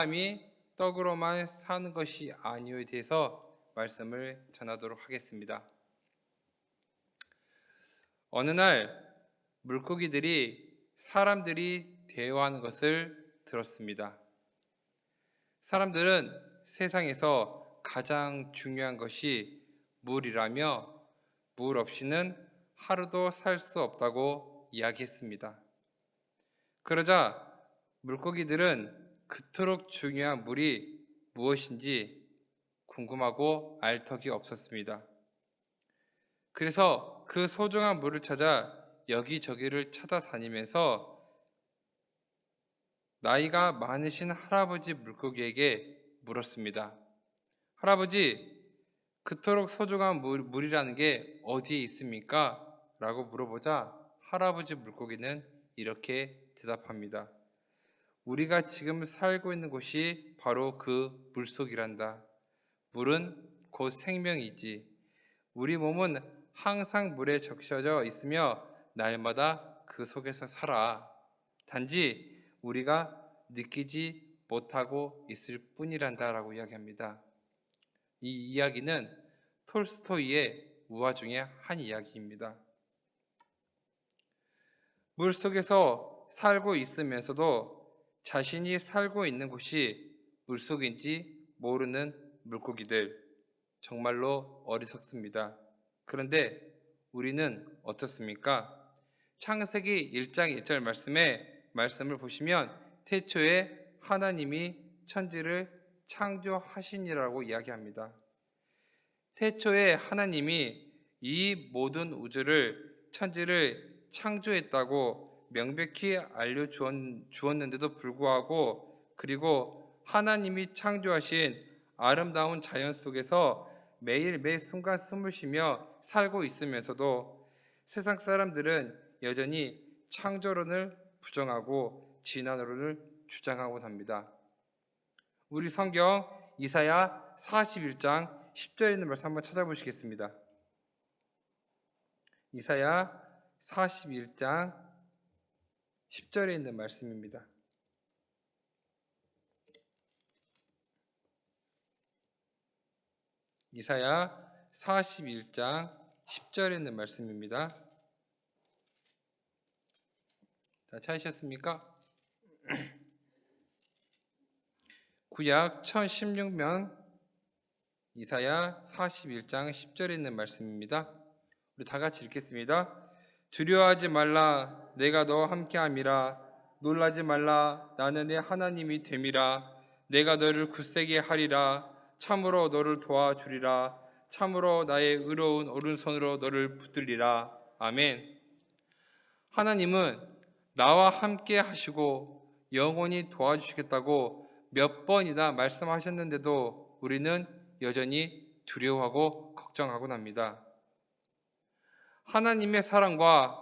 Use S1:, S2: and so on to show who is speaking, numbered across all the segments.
S1: 사람이 떡으로만 사는 것이 아니오에 대해서 말씀을 전하도록 하겠습니다. 어느 날 물고기들이 사람들이 대화하는 것을 들었습니다. 사람들은 세상에서 가장 중요한 것이 물이라며 물 없이는 하루도 살 수 없다고 이야기했습니다. 그러자 물고기들은 그토록 중요한 물이 무엇인지 궁금하고 알 턱이 없었습니다. 그래서 그 소중한 물을 찾아 여기저기를 찾아다니면서 나이가 많으신 할아버지 물고기에게 물었습니다. 할아버지, 그토록 소중한 물이라는 게 어디에 있습니까? 라고 물어보자 할아버지 물고기는 이렇게 대답합니다. 우리가 지금 살고 있는 곳이 바로 그 물속이란다. 물은 곧 생명이지. 우리 몸은 항상 물에 적셔져 있으며 날마다 그 속에서 살아. 단지 우리가 느끼지 못하고 있을 뿐이란다 라고 이야기합니다. 이 이야기는 톨스토이의 우화 중에 한 이야기입니다. 물속에서 살고 있으면서도 자신이 살고 있는 곳이 물속인지 모르는 물고기들, 정말로 어리석습니다. 그런데 우리는 어떻습니까? 창세기 1장 1절 말씀을 보시면 태초에 하나님이 천지를 창조하시니라고 이야기합니다. 태초에 하나님이 이 모든 우주를 천지를 창조했다고 명백히 알려주었는데도 불구하고, 그리고 하나님이 창조하신 아름다운 자연 속에서 매일 매 순간 숨을 쉬며 살고 있으면서도 세상 사람들은 여전히 창조론을 부정하고 진화론을 주장하곤 합니다. 우리 성경 이사야 41장 10절에 있는 말씀 한번 찾아보시겠습니다. 이사야 41장 10절에 있는 말씀입니다. 이사야 41장 10절에 있는 말씀입니다. 다 찾으셨습니까? 구약 1016면 이사야 41장 10절에 있는 말씀입니다. 우리 다 같이 읽겠습니다. 두려워하지 말라, 내가 너와 함께함이라. 놀라지 말라, 나는 내 하나님이 됨이라. 내가 너를 굳세게 하리라. 참으로 너를 도와주리라. 참으로 나의 의로운 오른손으로 너를 붙들리라. 아멘. 하나님은 나와 함께 하시고 영원히 도와주시겠다고 몇 번이나 말씀하셨는데도 우리는 여전히 두려워하고 걱정하곤 합니다. 하나님의 사랑과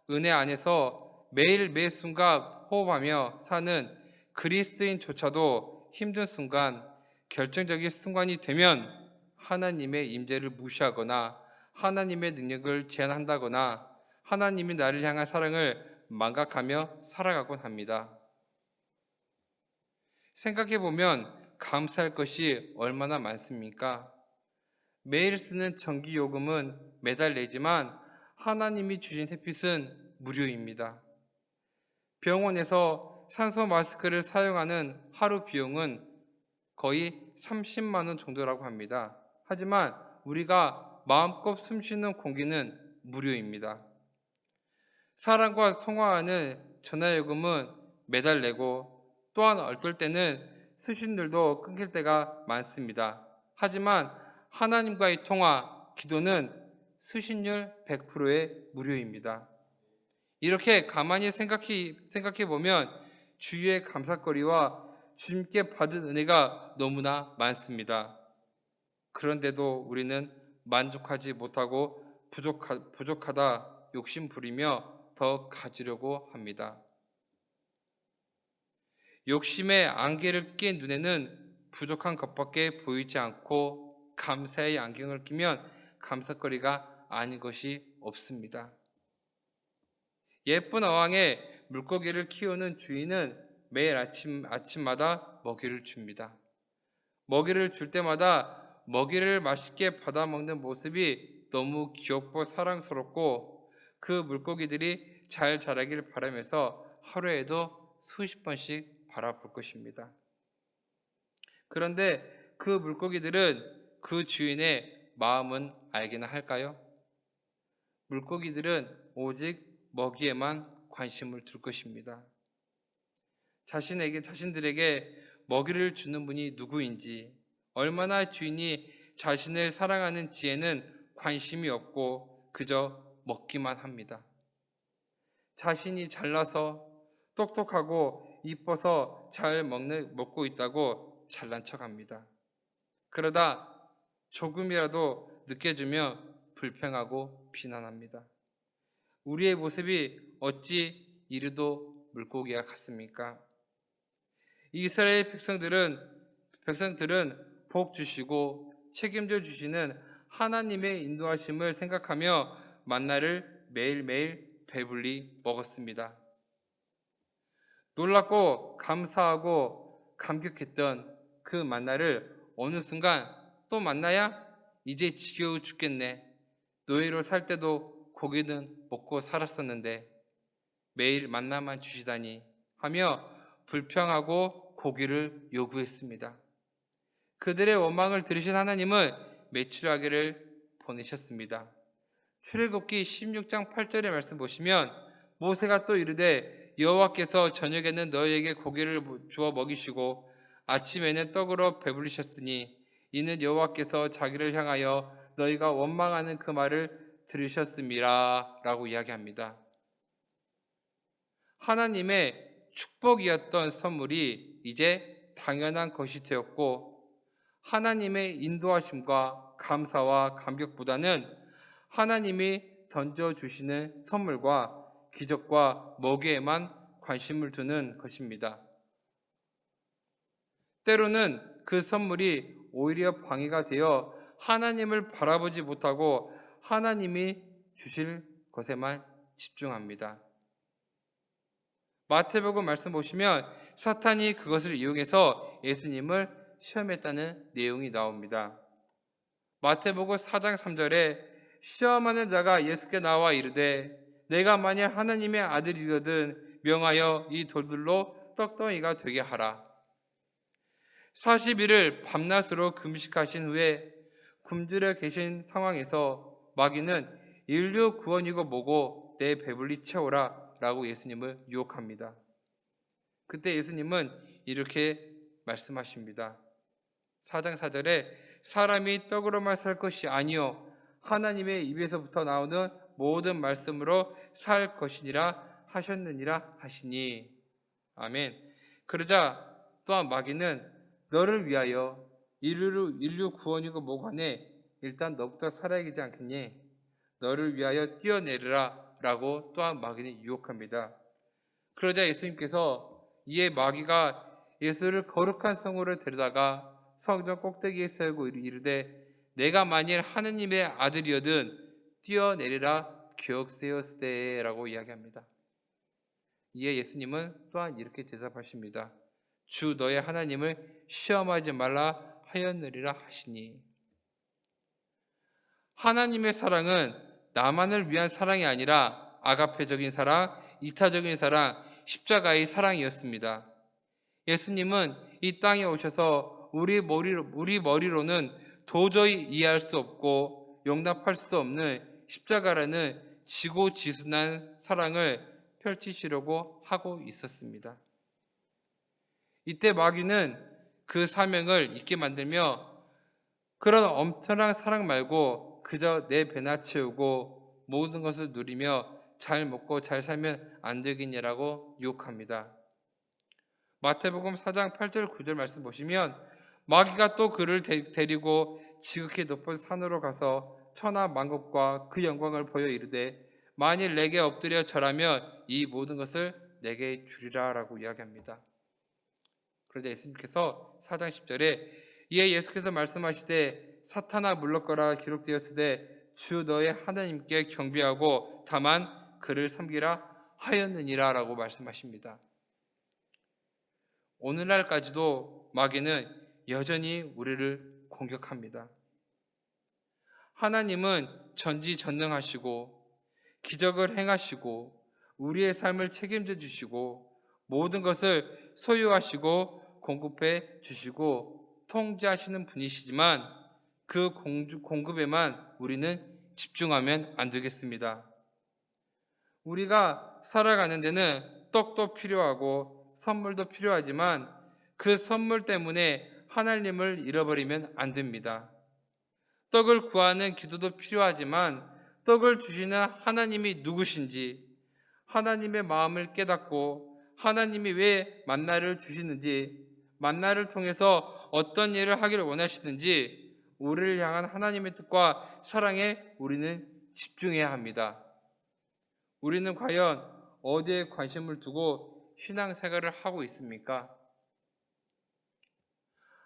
S1: 은혜 안에서 매일 매 순간 호흡하며 사는 그리스도인조차도 힘든 순간, 결정적인 순간이 되면 하나님의 임재를 무시하거나 하나님의 능력을 제한한다거나 하나님이 나를 향한 사랑을 망각하며 살아가곤 합니다. 생각해보면 감사할 것이 얼마나 많습니까? 매일 쓰는 전기요금은 매달 내지만 하나님이 주신 햇빛은 무료입니다. 병원에서 산소 마스크를 사용하는 하루 비용은 거의 30만 원 정도라고 합니다. 하지만 우리가 마음껏 숨쉬는 공기는 무료입니다. 사람과 통화하는 전화요금은 매달 내고, 또한 어떨 때는 수신료도 끊길 때가 많습니다. 하지만 하나님과의 통화, 기도는 수신료 100%의 무료입니다. 이렇게 가만히 생각해 보면 주위의 감사거리와 주님께 받은 은혜가 너무나 많습니다. 그런데도 우리는 만족하지 못하고 부족하다 욕심 부리며 더 가지려고 합니다. 욕심의 안개를 낀 눈에는 부족한 것밖에 보이지 않고 감사의 안경을 끼면 감사거리가 아닌 것이 없습니다. 예쁜 어항에 물고기를 키우는 주인은 매일 아침마다 먹이를 줍니다. 먹이를 줄 때마다 먹이를 맛있게 받아 먹는 모습이 너무 귀엽고 사랑스럽고 그 물고기들이 잘 자라길 바라면서 하루에도 수십 번씩 바라볼 것입니다. 그런데 그 물고기들은 그 주인의 마음은 알기나 할까요? 물고기들은 오직 먹이에만 관심을 둘 것입니다. 자신들에게 먹이를 주는 분이 누구인지, 얼마나 주인이 자신을 사랑하는지에는 관심이 없고 그저 먹기만 합니다. 자신이 잘나서 똑똑하고 이뻐서 잘 먹고 있다고 잘난 척합니다. 그러다 조금이라도 늦게 주면 불평하고 비난합니다. 우리의 모습이 어찌 이르도 물고기와 같습니까? 이스라엘 백성들은 복 주시고 책임져 주시는 하나님의 인도하심을 생각하며 만나를 매일매일 배불리 먹었습니다. 놀랍고 감사하고 감격했던 그 만나를 어느 순간 또 만나야 이제 지겨워 죽겠네. 노예로 살 때도 고기는 먹고 살았었는데 매일 만나만 주시다니 하며 불평하고 고기를 요구했습니다. 그들의 원망을 들으신 하나님은 메추라기를 보내셨습니다. 출애굽기 16장 8절의 말씀 보시면 모세가 또 이르되 여호와께서 저녁에는 너희에게 고기를 주어 먹이시고 아침에는 떡으로 배불리셨으니 이는 여호와께서 자기를 향하여 너희가 원망하는 그 말을 들으셨음이라 라고 이야기합니다. 하나님의 축복이었던 선물이 이제 당연한 것이 되었고 하나님의 인도하심과 감사와 감격보다는 하나님이 던져주시는 선물과 기적과 먹이에만 관심을 두는 것입니다. 때로는 그 선물이 오히려 방해가 되어 하나님을 바라보지 못하고 하나님이 주실 것에만 집중합니다. 마태복음 말씀 보시면 사탄이 그것을 이용해서 예수님을 시험했다는 내용이 나옵니다. 마태복음 4장 3절에 시험하는 자가 예수께 나와 이르되 내가 만일 하나님의 아들이거든 명하여 이 돌들로 떡덩이가 되게 하라. 40일을 밤낮으로 금식하신 후에 굶주려 계신 상황에서 마귀는 인류 구원이고 뭐고 내 배불리 채워라 라고 예수님을 유혹합니다. 그때 예수님은 이렇게 말씀하십니다. 4장 4절에 사람이 떡으로만 살 것이 아니요 하나님의 입에서부터 나오는 모든 말씀으로 살 것이니라 하셨느니라 하시니. 아멘. 그러자 또한 마귀는 너를 위하여 인류 구원이고 뭐간에 일단 너부터 살아야 되지 않겠니? 너를 위하여 뛰어내리라 라고 또한 마귀는 유혹합니다. 그러자 예수님께서 이에 마귀가 예수를 거룩한 성으로 데려다가 성전 꼭대기에 세우고 이르되 내가 만일 하느님의 아들이거든 뛰어내리라 기억세웠으되 라고 이야기합니다. 이에 예수님은 또한 이렇게 대답하십니다. 주 너의 하나님을 시험하지 말라 하였느니라 하시니. 하나님의 사랑은 나만을 위한 사랑이 아니라 아가페적인 사랑, 이타적인 사랑, 십자가의 사랑이었습니다. 예수님은 이 땅에 오셔서 우리 머리로는 도저히 이해할 수 없고 용납할 수 없는 십자가라는 지고지순한 사랑을 펼치시려고 하고 있었습니다. 이때 마귀는 그 사명을 잊게 만들며 그런 엄청난 사랑 말고 그저 내 배나 채우고 모든 것을 누리며 잘 먹고 잘 살면 안 되겠냐라고 유혹합니다. 마태복음 4장 8절 9절 말씀 보시면 마귀가 또 그를 데리고 지극히 높은 산으로 가서 천하 만국과 그 영광을 보여 이르되 만일 내게 엎드려 절하면 이 모든 것을 내게 주리라 라고 이야기합니다. 그러자 예수님께서 4장 10절에 이에 예수께서 말씀하시되 사탄아 물러거라 기록되었으되 주 너의 하나님께 경배하고 다만 그를 섬기라 하였느니라 라고 말씀하십니다. 오늘날까지도 마귀는 여전히 우리를 공격합니다. 하나님은 전지전능하시고 기적을 행하시고 우리의 삶을 책임져 주시고 모든 것을 소유하시고 공급해 주시고 통제하시는 분이시지만 그 공급에만 우리는 집중하면 안 되겠습니다. 우리가 살아가는 데는 떡도 필요하고 선물도 필요하지만 그 선물 때문에 하나님을 잃어버리면 안 됩니다. 떡을 구하는 기도도 필요하지만 떡을 주시는 하나님이 누구신지, 하나님의 마음을 깨닫고 하나님이 왜 만나를 주시는지, 만나를 통해서 어떤 일을 하기를 원하시는지 우리를 향한 하나님의 뜻과 사랑에 우리는 집중해야 합니다. 우리는 과연 어디에 관심을 두고 신앙생활을 하고 있습니까?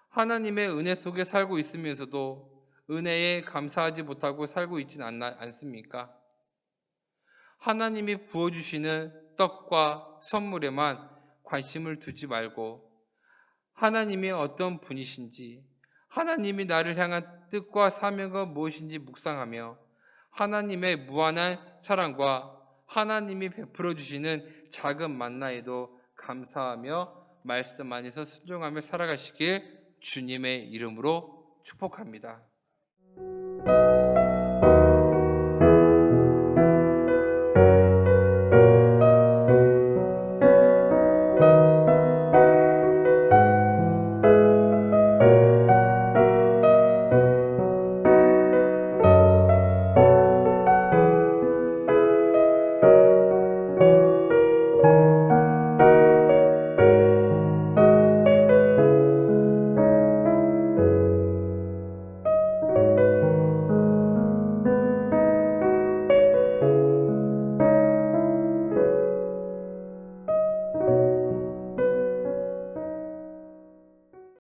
S1: 하나님의 은혜 속에 살고 있으면서도 은혜에 감사하지 못하고 살고 있지는 않습니까? 하나님이 부어주시는 떡과 선물에만 관심을 두지 말고 하나님이 어떤 분이신지, 하나님이 나를 향한 뜻과 사명은 무엇인지 묵상하며 하나님의 무한한 사랑과 하나님이 베풀어 주시는 작은 만나에도 감사하며 말씀 안에서 순종하며 살아가시길 주님의 이름으로 축복합니다.